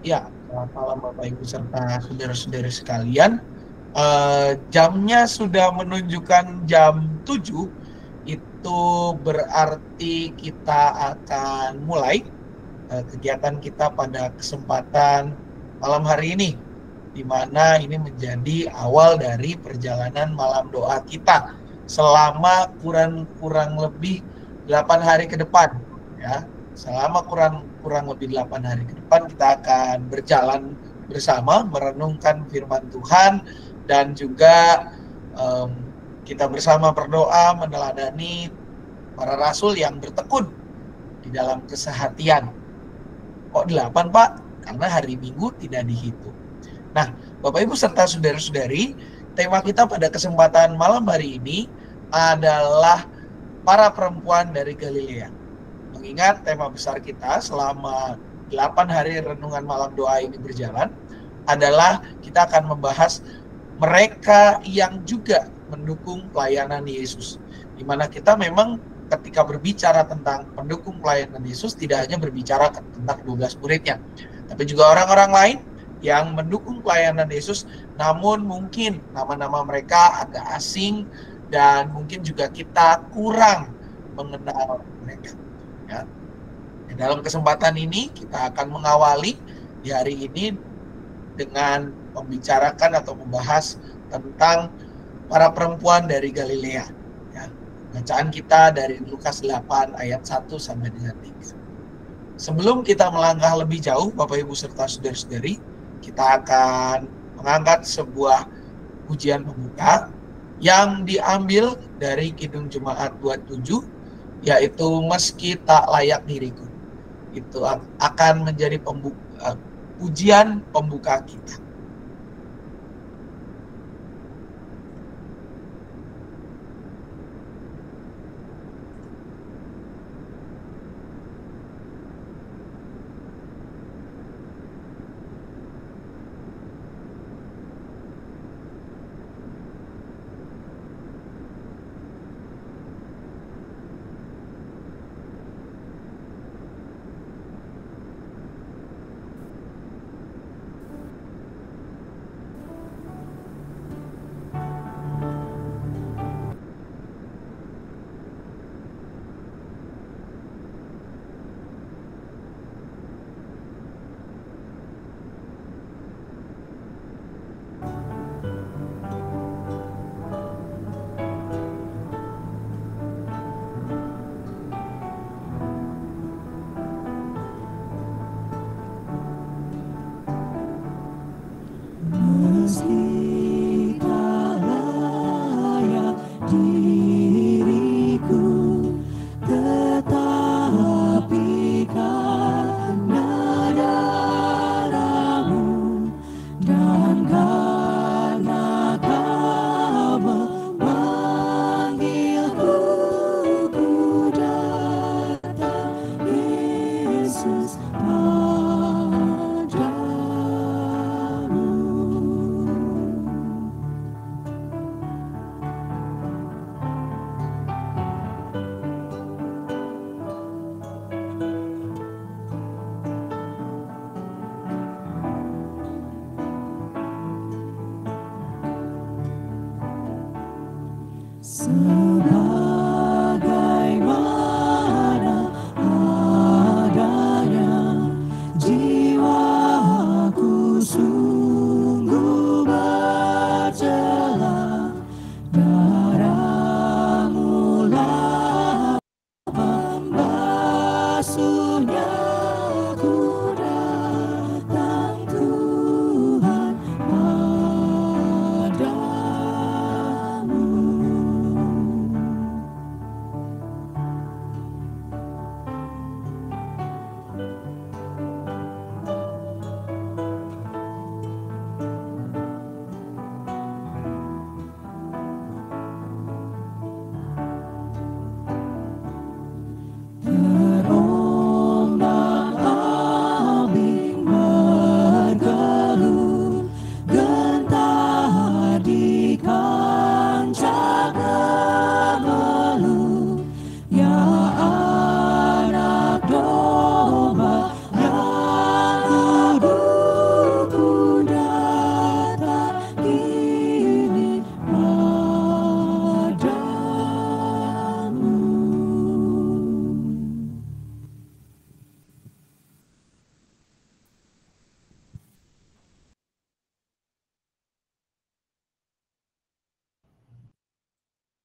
Ya, selamat malam Bapak Ibu serta saudara-saudara sekalian. Jamnya sudah menunjukkan jam 7, itu berarti kita akan mulai kegiatan kita pada kesempatan malam hari ini, di mana ini menjadi awal dari perjalanan malam doa kita selama kurang lebih 8 hari ke depan, ya. Selama kurang lebih 8 hari ke depan kita akan berjalan bersama merenungkan firman Tuhan dan juga kita bersama berdoa meneladani para rasul yang bertekun di dalam kesehatian. Kok 8, Pak? Karena hari Minggu tidak dihitung. Nah, Bapak Ibu serta saudara-saudari, tema kita pada kesempatan malam hari ini adalah para perempuan dari Galilea. Mengingat tema besar kita selama 8 hari renungan malam doa ini berjalan adalah kita akan membahas mereka yang juga mendukung pelayanan Yesus. Di mana kita memang ketika berbicara tentang pendukung pelayanan Yesus tidak hanya berbicara tentang 12 muridnya, tapi juga orang-orang lain yang mendukung pelayanan Yesus, namun mungkin nama-nama mereka agak asing dan mungkin juga kita kurang mengenal mereka. Ya. Dalam kesempatan ini kita akan mengawali di hari ini dengan membicarakan atau membahas tentang para perempuan dari Galilea. Ya. Bacaan kita dari Lukas 8 ayat 1 sampai dengan 3. Sebelum kita melangkah lebih jauh, Bapak Ibu serta saudara-saudari, kita akan mengangkat sebuah pujian pembuka yang diambil dari Kidung Jemaat 27, yaitu Meski Tak Layak Diriku. Itu akan menjadi pujian pembuka kita.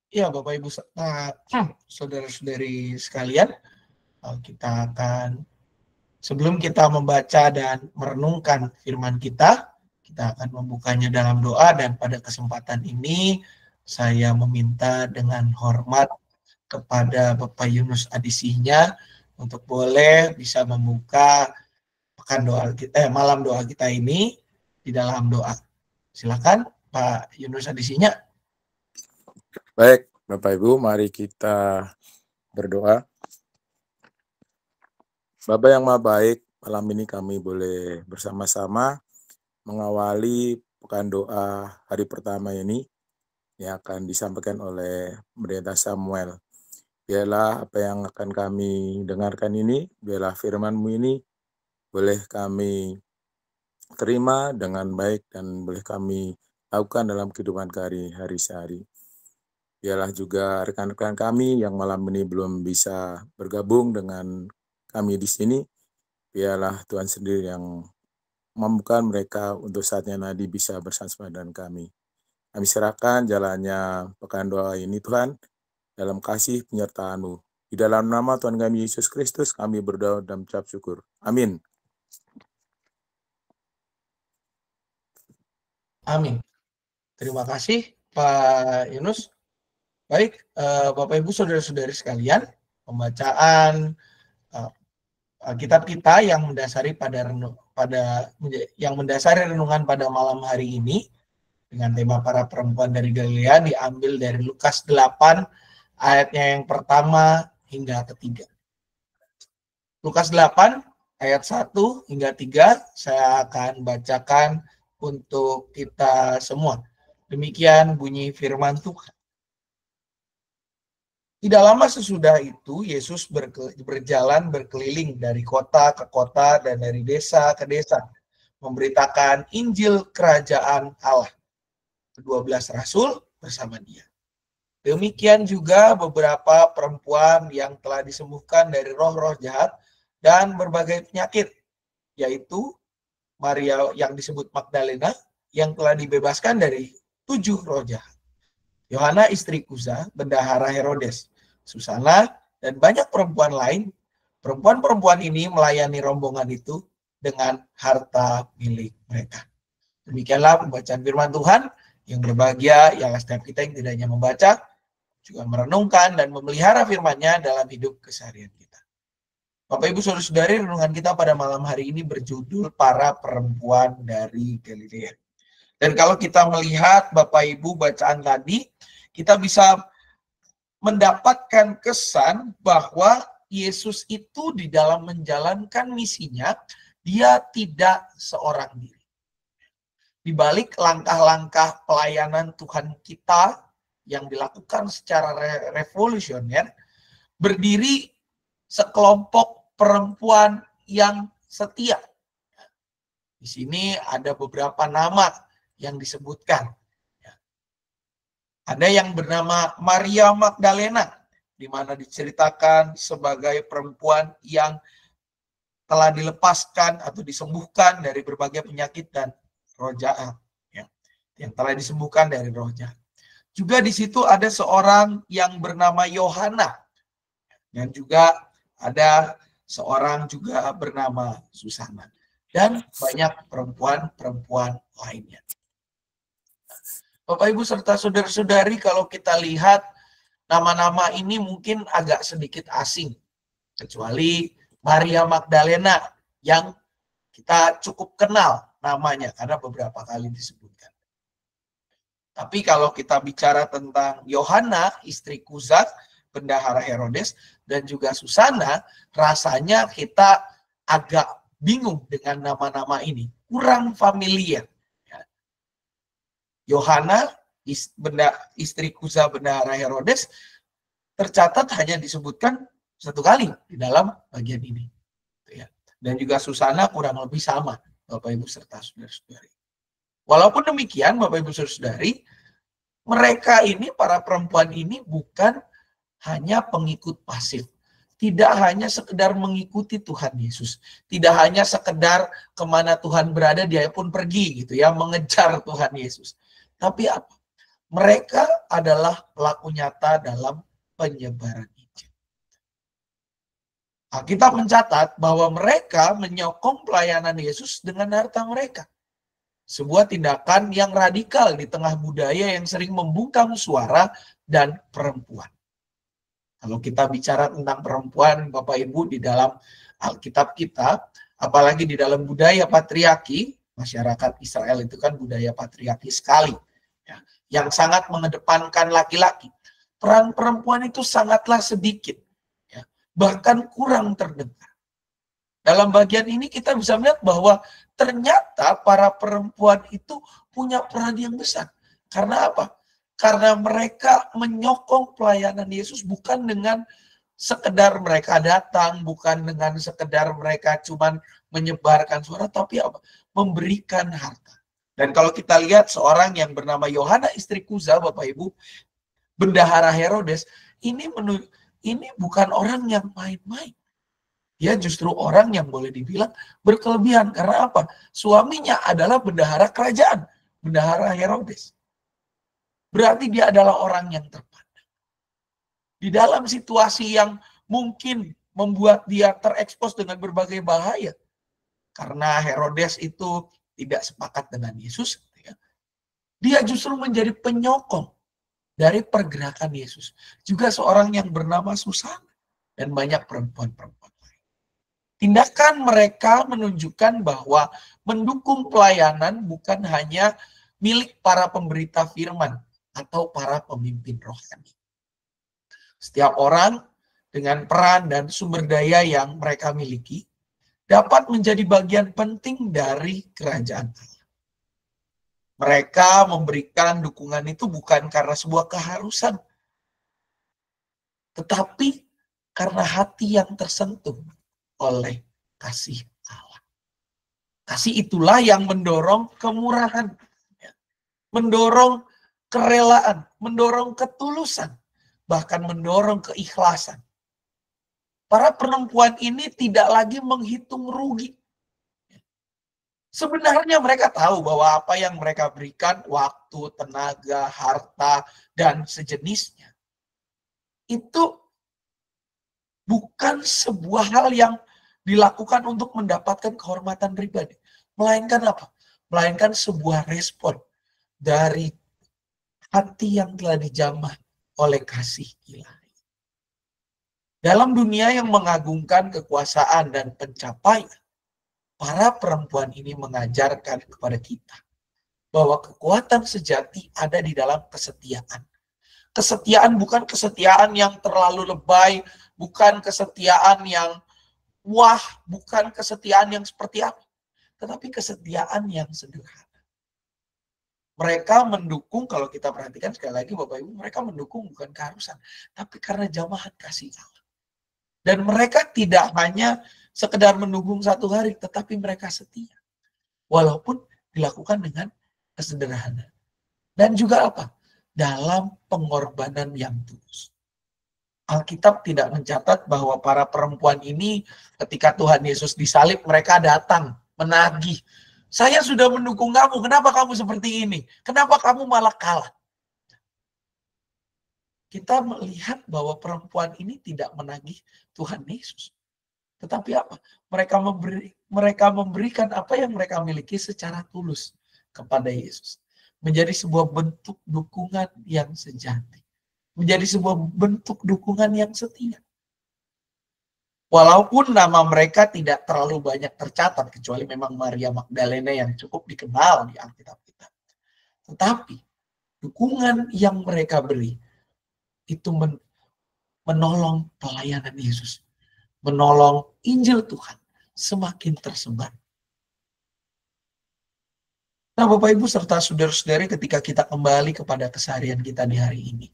Ya, Bapak Ibu saudara-saudari sekalian, kita akan, sebelum kita membaca dan merenungkan firman kita akan membukanya dalam doa. Dan pada kesempatan ini saya meminta dengan hormat kepada Bapak Yunus Adisinya untuk boleh bisa membuka malam doa kita ini di dalam doa. Silakan Pak Yunus Adisinya. Baik, Bapak Ibu, mari kita berdoa. Bapa yang Maha Baik, malam ini kami boleh bersama-sama mengawali pekan doa hari pertama ini yang akan disampaikan oleh Pendeta Samuel. Biarlah apa yang akan kami dengarkan ini, biarlah firman-Mu ini boleh kami terima dengan baik dan boleh kami lakukan dalam kehidupan hari sehari. Biarlah juga rekan-rekan kami yang malam ini belum bisa bergabung dengan kami di sini, biarlah Tuhan sendiri yang memampukan mereka untuk saatnya nanti bisa bersama dengan kami. Kami serahkan jalannya pekan doa ini Tuhan, dalam kasih penyertaan-Mu. Di dalam nama Tuhan kami Yesus Kristus kami berdoa dan mengucap syukur. Amin. Amin. Terima kasih Pak Yunus. Baik, Bapak Ibu saudara-saudari sekalian, pembacaan kitab kita yang mendasari renungan pada malam hari ini dengan tema para perempuan dari Galilea diambil dari Lukas 8 ayatnya yang pertama hingga ketiga. Lukas 8 ayat 1 hingga 3 saya akan bacakan untuk kita semua. Demikian bunyi firman Tuhan. Tidak lama sesudah itu, Yesus berjalan berkeliling dari kota ke kota dan dari desa ke desa, memberitakan Injil Kerajaan Allah. 12 rasul bersama dia. Demikian juga beberapa perempuan yang telah disembuhkan dari roh-roh jahat dan berbagai penyakit, yaitu Maria yang disebut Magdalena, yang telah dibebaskan dari 7 roh jahat. Yohana istri Kuza, bendahara Herodes, Susana, dan banyak perempuan lain. Perempuan-perempuan ini melayani rombongan itu dengan harta milik mereka. Demikianlah pembacaan firman Tuhan. Yang berbahagia ialah setiap kita yang tidak hanya membaca, juga merenungkan dan memelihara firman-Nya dalam hidup keseharian kita. Bapak Ibu saudara-saudari, renungan kita pada malam hari ini berjudul Para Perempuan dari Galilea. Dan kalau kita melihat Bapak Ibu bacaan tadi, kita bisa mendapatkan kesan bahwa Yesus itu di dalam menjalankan misinya, dia tidak seorang diri. Di balik langkah-langkah pelayanan Tuhan kita yang dilakukan secara revolusioner, berdiri sekelompok perempuan yang setia. Di sini ada beberapa nama yang disebutkan. Ada yang bernama Maria Magdalena, di mana diceritakan sebagai perempuan yang telah dilepaskan atau disembuhkan dari berbagai penyakit dan roh jahat, yang telah disembuhkan dari roh jahat. Juga di situ ada seorang yang bernama Yohana, dan juga ada seorang juga bernama Susana, dan banyak perempuan-perempuan lainnya. Bapak Ibu serta saudara-saudari, kalau kita lihat nama-nama ini mungkin agak sedikit asing, kecuali Maria Magdalena yang kita cukup kenal namanya karena beberapa kali disebutkan. Tapi kalau kita bicara tentang Yohana, istri Kuza, bendahara Herodes, dan juga Susana, rasanya kita agak bingung dengan nama-nama ini, kurang familiar. Yohana, istri Kuza, bendahara Herodes, tercatat hanya disebutkan satu kali di dalam bagian ini. Dan juga Susana kurang lebih sama, Bapak Ibu serta saudara-saudari. Walaupun demikian, Bapak Ibu saudara-saudari, mereka ini, para perempuan ini bukan hanya pengikut pasif. Tidak hanya sekedar mengikuti Tuhan Yesus. Tidak hanya sekedar kemana Tuhan berada, dia pun pergi gitu ya, mengejar Tuhan Yesus. Tapi apa? Mereka adalah pelaku nyata dalam penyebaran Injil. Alkitab mencatat bahwa mereka menyokong pelayanan Yesus dengan harta mereka. Sebuah tindakan yang radikal di tengah budaya yang sering membungkam suara dan perempuan. Kalau kita bicara tentang perempuan, Bapak Ibu, di dalam Alkitab kita, apalagi di dalam budaya patriarki, masyarakat Israel itu kan budaya patriarki sekali, ya, yang sangat mengedepankan laki-laki. Peran perempuan itu sangatlah sedikit, ya, bahkan kurang terdengar. Dalam bagian ini kita bisa melihat bahwa ternyata para perempuan itu punya peran yang besar. Karena apa? Karena mereka menyokong pelayanan Yesus bukan dengan sekedar mereka datang, bukan dengan sekedar mereka cuman menyebarkan suara, tapi apa? Memberikan harta. Dan kalau kita lihat seorang yang bernama Yohana istri Kuza, Bapak Ibu, bendahara Herodes, ini bukan orang yang main-main. Dia justru orang yang boleh dibilang berkelebihan. Karena apa? Suaminya adalah bendahara kerajaan, bendahara Herodes. Berarti dia adalah orang yang terpandang. Di dalam situasi yang mungkin membuat dia terekspos dengan berbagai bahaya. Karena Herodes itu tidak sepakat dengan Yesus. Dia justru menjadi penyokong dari pergerakan Yesus. Juga seorang yang bernama Susana. Dan banyak perempuan-perempuan. Tindakan mereka menunjukkan bahwa mendukung pelayanan bukan hanya milik para pemberita firman atau para pemimpin rohani. Setiap orang dengan peran dan sumber daya yang mereka miliki dapat menjadi bagian penting dari kerajaan Allah. Mereka memberikan dukungan itu bukan karena sebuah keharusan, tetapi karena hati yang tersentuh oleh kasih Allah. Kasih itulah yang mendorong kemurahan, mendorong kerelaan, mendorong ketulusan, bahkan mendorong keikhlasan. Para perempuan ini tidak lagi menghitung rugi. Sebenarnya mereka tahu bahwa apa yang mereka berikan, waktu, tenaga, harta, dan sejenisnya, itu bukan sebuah hal yang dilakukan untuk mendapatkan kehormatan pribadi. Melainkan apa? Melainkan sebuah respon dari hati yang telah dijamah oleh kasih ilahi. Dalam dunia yang mengagungkan kekuasaan dan pencapaian, para perempuan ini mengajarkan kepada kita bahwa kekuatan sejati ada di dalam kesetiaan. Kesetiaan bukan kesetiaan yang terlalu lebay, bukan kesetiaan yang wah, bukan kesetiaan yang seperti apa, tetapi kesetiaan yang sederhana. Mereka mendukung, kalau kita perhatikan sekali lagi Bapak Ibu, mereka mendukung bukan keharusan, tapi karena jamahan kasih Allah. Dan mereka tidak hanya sekedar mendukung satu hari, tetapi mereka setia. Walaupun dilakukan dengan kesederhanaan. Dan juga apa? Dalam pengorbanan yang tulus. Alkitab tidak mencatat bahwa para perempuan ini ketika Tuhan Yesus disalib mereka datang menagih. Saya sudah mendukung kamu, kenapa kamu seperti ini? Kenapa kamu malah kalah? Kita melihat bahwa perempuan ini tidak menagih Tuhan Yesus. Tetapi apa? Mereka memberikan apa yang mereka miliki secara tulus kepada Yesus. Menjadi sebuah bentuk dukungan yang sejati. Menjadi sebuah bentuk dukungan yang setia. Walaupun nama mereka tidak terlalu banyak tercatat, kecuali memang Maria Magdalena yang cukup dikenal di Alkitab kita. Tetapi dukungan yang mereka beri itu menolong pelayanan Yesus. Menolong Injil Tuhan semakin tersebar. Nah Bapak Ibu serta saudara-saudari, ketika kita kembali kepada keseharian kita di hari ini.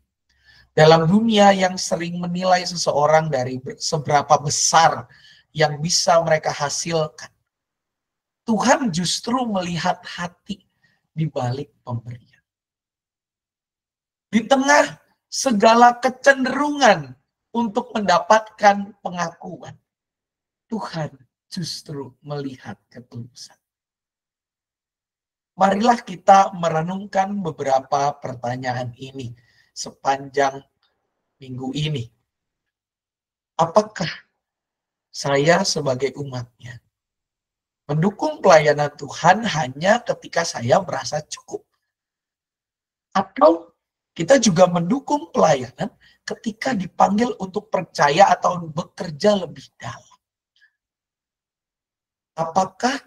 Dalam dunia yang sering menilai seseorang dari seberapa besar yang bisa mereka hasilkan, Tuhan justru melihat hati di balik pemberian. Di tengah segala kecenderungan untuk mendapatkan pengakuan, Tuhan justru melihat ketulusan. marilah kita merenungkan beberapa pertanyaan ini sepanjang minggu ini. Apakah saya sebagai umatnya mendukung pelayanan Tuhan hanya ketika saya merasa cukup? Atau kita juga mendukung pelayanan ketika dipanggil untuk percaya atau bekerja lebih dalam? Apakah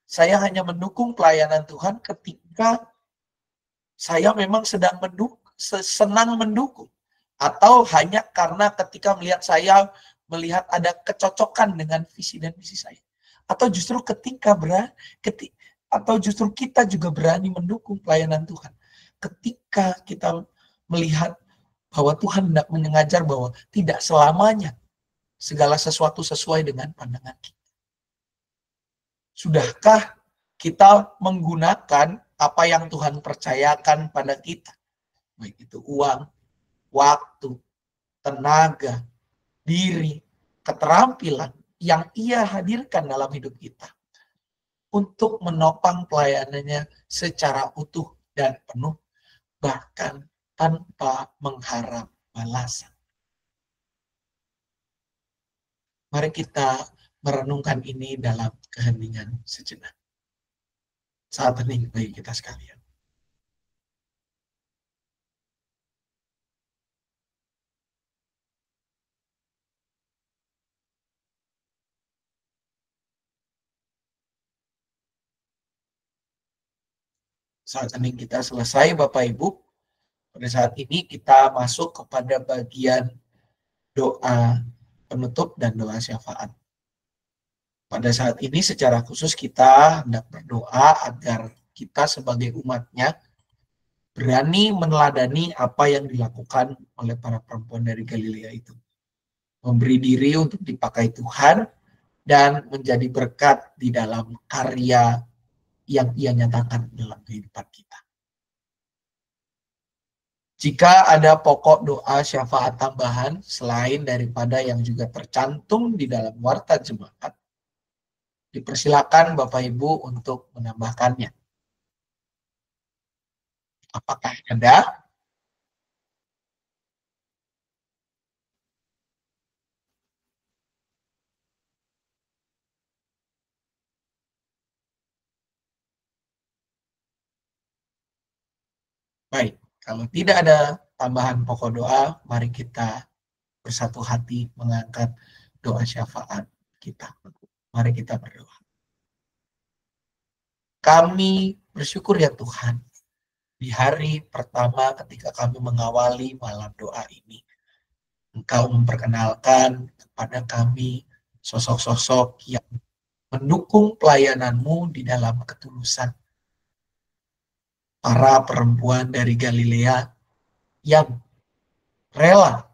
saya hanya mendukung pelayanan Tuhan ketika saya memang sedang senang mendukung? Atau hanya karena ketika melihat ada kecocokan dengan visi dan misi saya? Atau justru atau justru kita juga berani mendukung pelayanan Tuhan ketika kita melihat bahwa Tuhan hendak mengajar bahwa tidak selamanya segala sesuatu sesuai dengan pandangan kita? Sudahkah kita menggunakan apa yang Tuhan percayakan pada kita, baik itu uang, waktu, tenaga, diri, keterampilan yang Ia hadirkan dalam hidup kita untuk menopang pelayanannya secara utuh dan penuh, bahkan tanpa mengharap balasan? Mari kita merenungkan ini dalam keheningan sejenak. Saat hening bagi kita sekalian. Saat hening kita selesai, Bapak Ibu. Pada saat ini kita masuk kepada bagian doa penutup dan doa syafaat. Pada saat ini secara khusus kita hendak berdoa agar kita sebagai umatnya berani meneladani apa yang dilakukan oleh para perempuan dari Galilea itu. Memberi diri untuk dipakai Tuhan dan menjadi berkat di dalam karya yang Ia nyatakan dalam kehidupan kita. Jika ada pokok doa syafaat tambahan selain daripada yang juga tercantum di dalam warta jemaat, dipersilakan Bapak Ibu untuk menambahkannya. Apakah ada? Baik, kalau tidak ada tambahan pokok doa, mari kita bersatu hati mengangkat doa syafaat kita. Mari kita berdoa. Kami bersyukur ya Tuhan, di hari pertama ketika kami mengawali malam doa ini, Engkau memperkenalkan kepada kami sosok-sosok yang mendukung pelayanan-Mu di dalam ketulusan. Para perempuan dari Galilea yang rela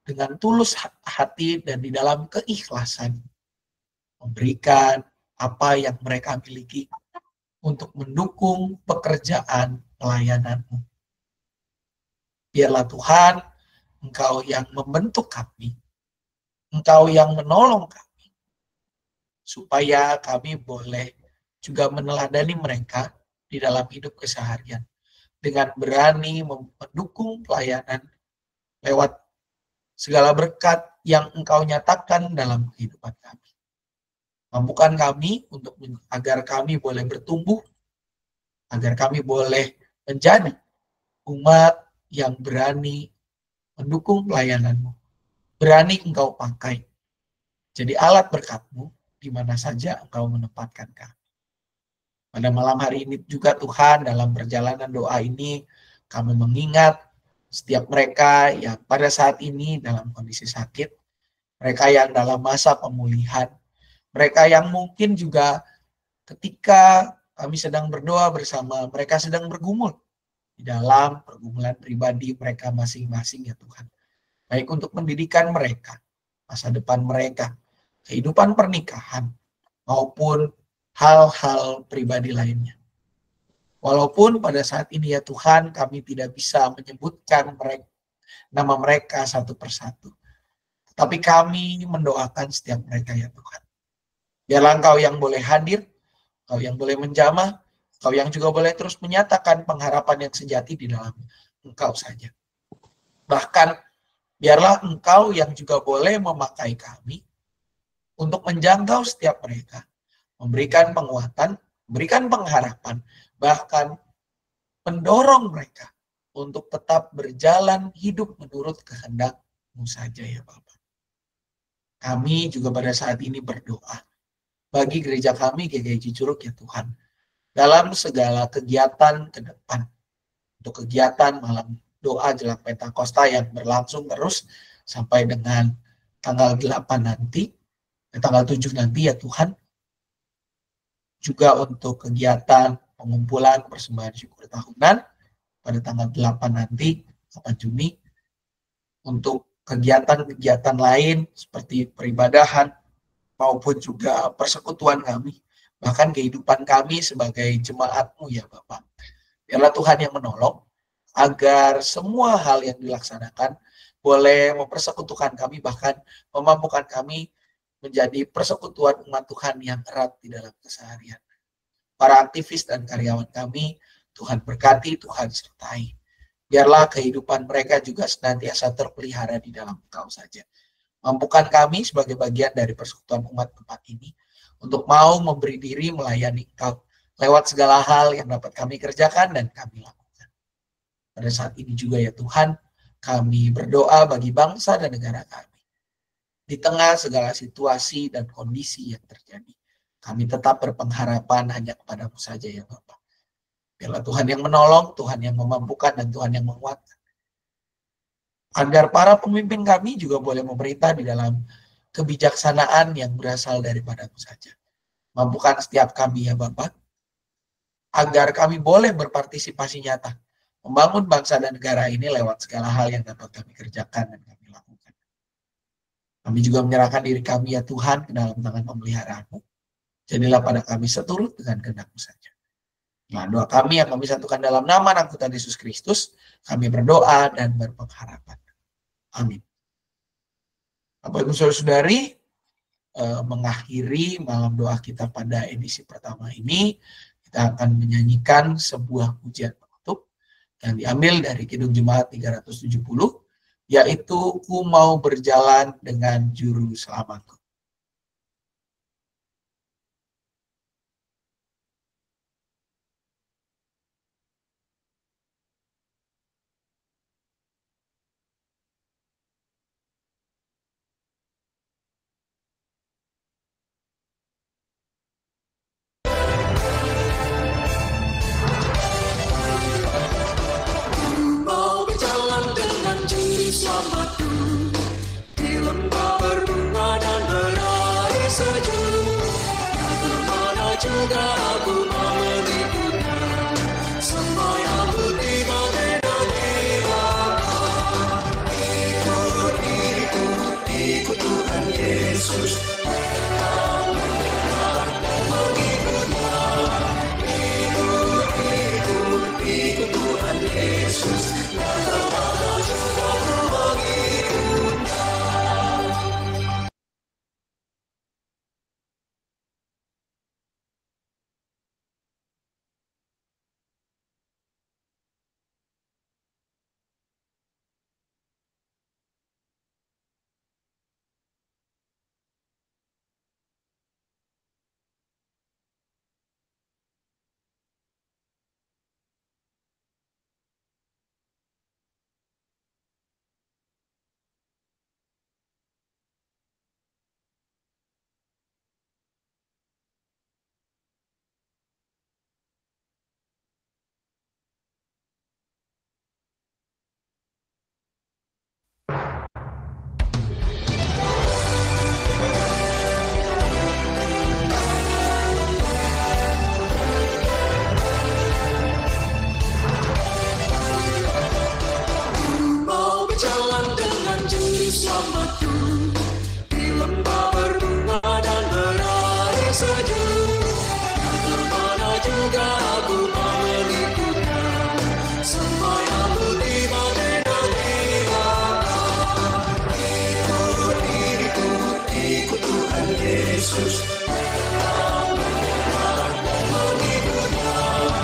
dengan tulus hati dan di dalam keikhlasan memberikan apa yang mereka miliki untuk mendukung pekerjaan pelayanan-Mu. Biarlah Tuhan, Engkau yang membentuk kami, Engkau yang menolong kami, supaya kami boleh juga meneladani mereka di dalam hidup keseharian, dengan berani mendukung pelayanan lewat segala berkat yang Engkau nyatakan dalam kehidupan kami. Mampukan kami agar kami boleh bertumbuh, agar kami boleh menjadi umat yang berani mendukung pelayanan-Mu, berani Engkau pakai jadi alat berkat-Mu di mana saja Engkau menempatkan kami. Pada malam hari ini juga Tuhan, dalam perjalanan doa ini kami mengingat setiap mereka yang pada saat ini dalam kondisi sakit, mereka yang dalam masa pemulihan, mereka yang mungkin juga ketika kami sedang berdoa bersama, mereka sedang bergumul di dalam pergumulan pribadi mereka masing-masing ya Tuhan. Baik untuk pendidikan mereka, masa depan mereka, kehidupan pernikahan, maupun hal-hal pribadi lainnya. Walaupun pada saat ini ya Tuhan kami tidak bisa menyebutkan nama mereka satu persatu. Tapi kami mendoakan setiap mereka ya Tuhan. Biarlah Engkau yang boleh hadir, Engkau yang boleh menjamah, Engkau yang juga boleh terus menyatakan pengharapan yang sejati di dalam Engkau saja. Bahkan biarlah Engkau yang juga boleh memakai kami untuk menjangkau setiap mereka, memberikan penguatan, memberikan pengharapan, bahkan mendorong mereka untuk tetap berjalan hidup menurut kehendak-Mu saja ya Bapa. Kami juga pada saat ini berdoa bagi gereja kami GKI Curug ya Tuhan, dalam segala kegiatan ke depan, untuk kegiatan malam doa jelang Pentakosta yang berlangsung terus sampai dengan tanggal 8 nanti, tanggal 7 nanti ya Tuhan, juga untuk kegiatan pengumpulan persembahan syukur tahunan pada tanggal 8 nanti, 8 Juni, untuk kegiatan-kegiatan lain seperti peribadahan maupun juga persekutuan kami, bahkan kehidupan kami sebagai jemaat-Mu ya Bapak. Biarlah Tuhan yang menolong agar semua hal yang dilaksanakan boleh mempersekutukan kami, bahkan memampukan kami menjadi persekutuan umat Tuhan yang erat di dalam keseharian. Para aktivis dan karyawan kami, Tuhan berkati, Tuhan sertai. Biarlah kehidupan mereka juga senantiasa terpelihara di dalam Engkau saja. Mampukan kami sebagai bagian dari persekutuan umat tempat ini untuk mau memberi diri melayani Engkau lewat segala hal yang dapat kami kerjakan dan kami lakukan. Pada saat ini juga ya Tuhan, kami berdoa bagi bangsa dan negara kami. Di tengah segala situasi dan kondisi yang terjadi, kami tetap berpengharapan hanya kepada-Mu saja ya Bapak. Biarlah Tuhan yang menolong, Tuhan yang memampukan, dan Tuhan yang menguatkan. Agar para pemimpin kami juga boleh memerintah di dalam kebijaksanaan yang berasal daripada-Mu saja. Mampukan setiap kami ya Bapak, agar kami boleh berpartisipasi nyata, membangun bangsa dan negara ini lewat segala hal yang dapat kami kerjakan dan kami lakukan. Kami juga menyerahkan diri kami ya Tuhan ke dalam tangan pemeliharaan-Mu. Jadilah pada kami seturut dengan kehendak-Mu saja. Nah, doa kami yang kami satukan dalam nama Anak Tuhan Yesus Kristus, kami berdoa dan berpengharapan. Amin. Bapak Ibu Saudara-saudari, mengakhiri malam doa kita pada edisi pertama ini, kita akan menyanyikan sebuah pujian penutup yang diambil dari Kidung Jemaat 370, yaitu Ku Mau Berjalan Dengan Juru Selamatku. Juga aku mau mengikutnya, semua yang putih bagai dari Bapa. Ikut Tuhan Yesus, mengikutnya. Ikut Tuhan Yesus, kemana juga aku mengikutnya. Yesus, mengikutnya.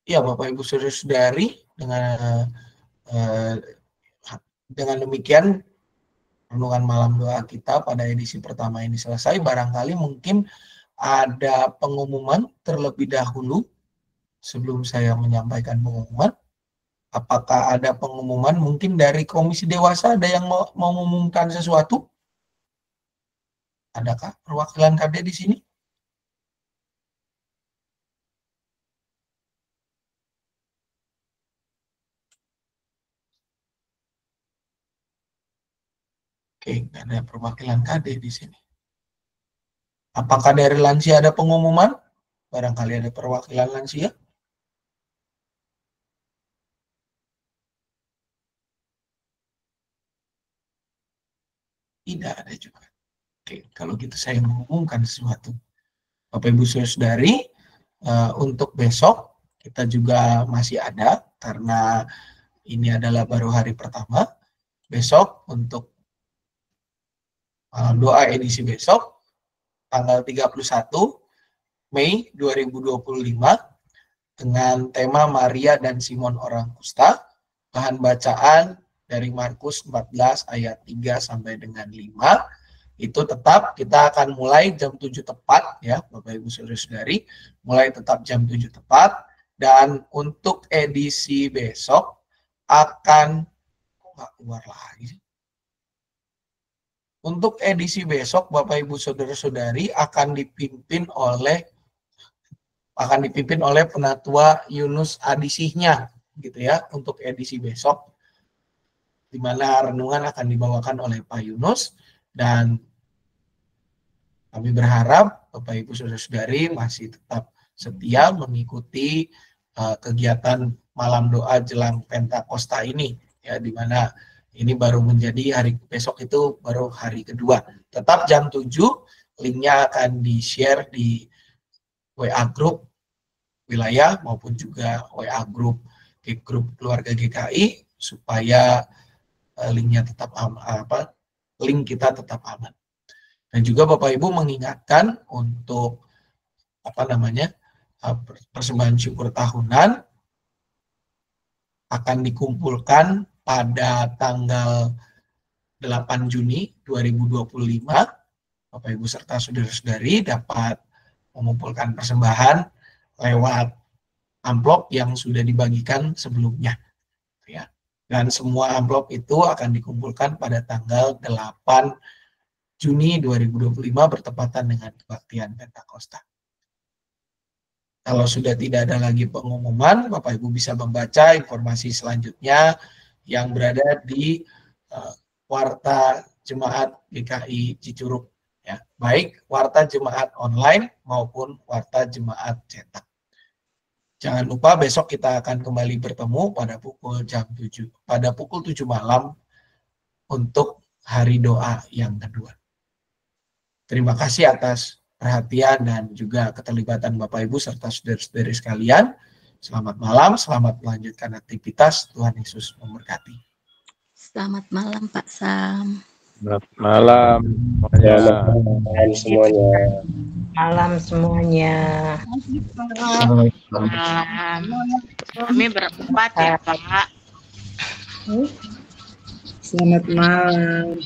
Ya, Bapak Ibu Saudara-saudari, dengan demikian renungan malam doa kita pada edisi pertama ini selesai. Barangkali mungkin ada pengumuman terlebih dahulu sebelum saya menyampaikan pengumuman. Apakah ada pengumuman mungkin dari Komisi Dewasa, ada yang mau mengumumkan sesuatu? Adakah perwakilan KD di sini? Oke, nggak ada perwakilan KD di sini. Apakah dari lansia ada pengumuman? Barangkali ada perwakilan lansia? Tidak ada juga. Oke, kalau gitu saya mengumumkan sesuatu. Bapak Ibu Saudari, untuk besok kita juga masih ada karena ini adalah baru hari pertama. Besok untuk doa edisi besok tanggal 31 Mei 2025 dengan tema Maria dan Simon orang kusta. Bahan bacaan dari Markus 14 ayat 3 sampai dengan 5. Itu tetap kita akan mulai jam 7 tepat ya Bapak Ibu Saudara-saudari, mulai tetap jam 7 tepat, dan untuk edisi besok akan keluar lagi. Untuk edisi besok Bapak Ibu Saudara-saudari akan dipimpin oleh Penatua Yunus Adisihnya gitu ya untuk edisi besok, di mana renungan akan dibawakan oleh Pak Yunus. Dan kami berharap Bapak Ibu Saudara-saudari masih tetap setia mengikuti kegiatan malam doa jelang Pentakosta ini ya, di mana ini baru menjadi hari besok itu baru hari kedua. Tetap jam 7, linknya akan di-share di WA Group wilayah maupun juga WA Group keluarga GKI supaya linknya tetap link kita tetap aman. Dan juga Bapak Ibu mengingatkan untuk persembahan syukur tahunan akan dikumpulkan pada tanggal 8 Juni 2025. Bapak Ibu serta saudara-saudari dapat mengumpulkan persembahan lewat amplop yang sudah dibagikan sebelumnya ya. Dan semua amplop itu akan dikumpulkan pada tanggal 8 Juni 2025 bertepatan dengan kebaktian Pentakosta. Kalau sudah tidak ada lagi pengumuman, Bapak Ibu bisa membaca informasi selanjutnya yang berada di Warta Jemaat GKI Cicurug ya, baik Warta Jemaat online maupun Warta Jemaat cetak. Jangan lupa besok kita akan kembali bertemu pada pukul 7 malam untuk hari doa yang kedua. Terima kasih atas perhatian dan juga keterlibatan Bapak Ibu serta saudara-saudari sekalian. Selamat malam, selamat melanjutkan aktivitas. Tuhan Yesus memberkati. Selamat malam Pak Sam. Selamat malam. Malam semuanya. Malam semuanya. Kami berempat ya Pak. Selamat malam.